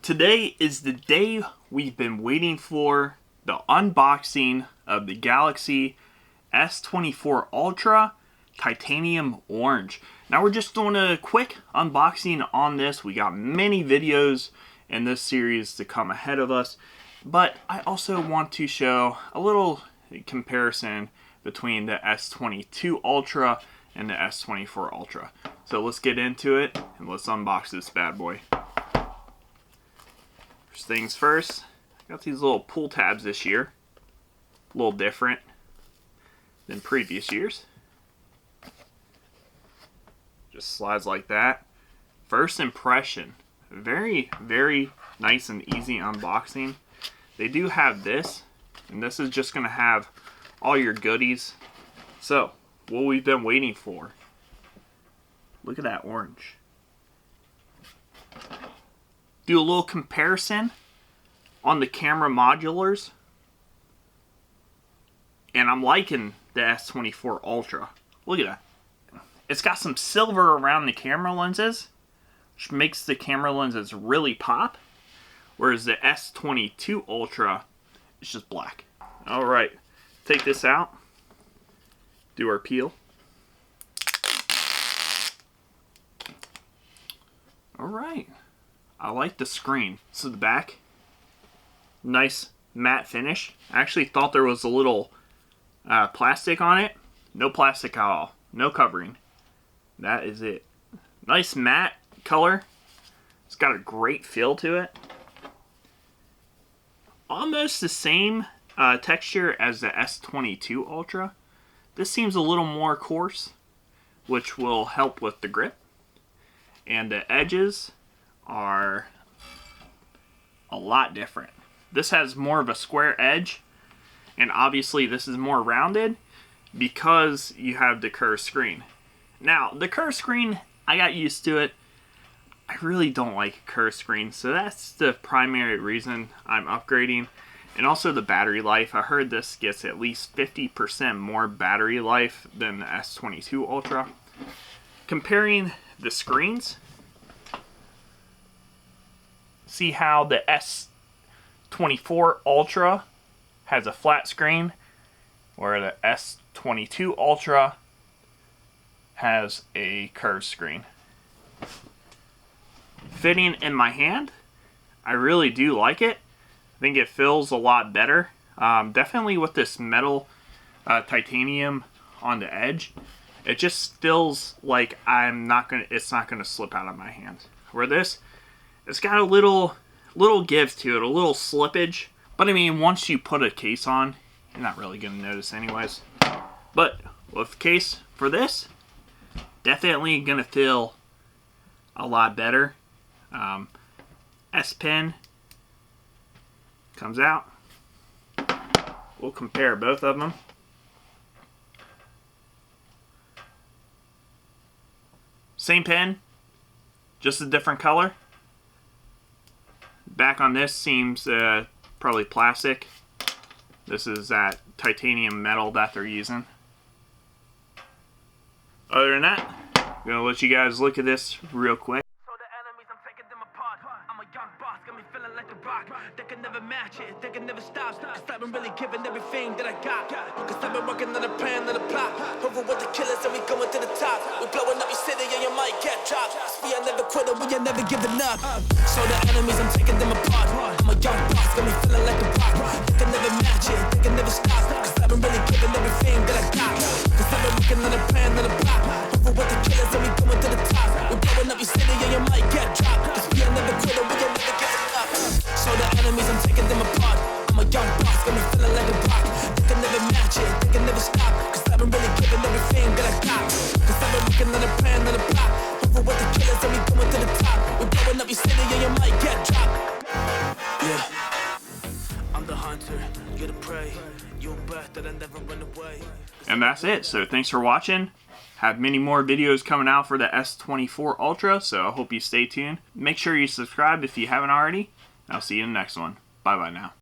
Today is the day we've been waiting for, the unboxing of the Galaxy S24 Ultra Titanium Orange. Now we're just doing a quick unboxing on this. We got many videos in this series to come ahead of us, but I also want to show a little comparison between the S22 Ultra and the S24 Ultra. So let's get into it and let's unbox this bad boy. First things first, I got these little pull tabs this year. A little different than previous years. Just slides like that. First impression, very, very nice and easy unboxing. They do have this, and this is just going to have all your goodies. So, what we've been waiting for. Look at that orange. Do a little comparison on the camera modulars. And I'm liking the S24 Ultra. Look at that. It's got some silver around the camera lenses, which makes the camera lenses really pop. Whereas the S22 Ultra is just black. Alright, take this out. Do our peel. Alright. I like the screen. This is the back. Nice matte finish. I actually thought there was a little plastic on it. No plastic at all. No covering. That is it. Nice matte color. It's got a great feel to it. Almost the same texture as the S22 Ultra. This seems a little more coarse, which will help with the grip. And the edges are a lot different. This has more of a square edge, and obviously this is more rounded because you have the curved screen. Now, the curved screen, I got used to it. I really don't like a curved screen, so that's the primary reason I'm upgrading. And also the battery life. I heard this gets at least 50% more battery life than the S22 Ultra. Comparing the screens, see how the S24 Ultra has a flat screen, where the S22 Ultra has a curved screen. Fitting in my hand, I really do like it. I think it feels a lot better. Definitely with this metal titanium on the edge, it just feels like it's not gonna slip out of my hands. Where this, it's got a little give to it, a little slippage. But I mean, once you put a case on, you're not really gonna notice anyways. But with case for this, definitely gonna feel a lot better. S Pen comes out. We'll compare both of them. Same pen, just a different color. Back on this seems probably plastic. This is that titanium metal that they're using. Other than that, I'm gonna let you guys look at this real quick. They can never match it, they can never stop. Cause I've been really giving everything that I got. Cause I've been working on a plan and a plot. Over with the killers and we going to the top. We blowing up your city and you might get dropped. Cause we are never quitting, we are never giving up. So the enemies, I'm taking them apart. I'm a young boss, got me feeling like a rock. They can never match it, they can never stop. Cause I've been really giving everything that I got. Cause I've been working on a plan and a plot. Over with the killers and we going to the top. We blowing up your city and you might get dropped. Cause we are never quitting, we are never giving up. So the enemies, I'm taking them apart. I'm a young boss, got me feeling like a rock. They can never match it, they can never stop. Cause I've been really giving everything that I got. Cause I've been working on a plan and a plot. Over with the killers and we going to the top. We're blowing up your city and you might get dropped. Yeah, I'm the hunter, you're the prey. You're a bird that I never run away. And that's it. So thanks for watching. Have many more videos coming out for the S24 Ultra, so I hope you stay tuned. Make sure you subscribe if you haven't already. I'll see you in the next one. Bye-bye now.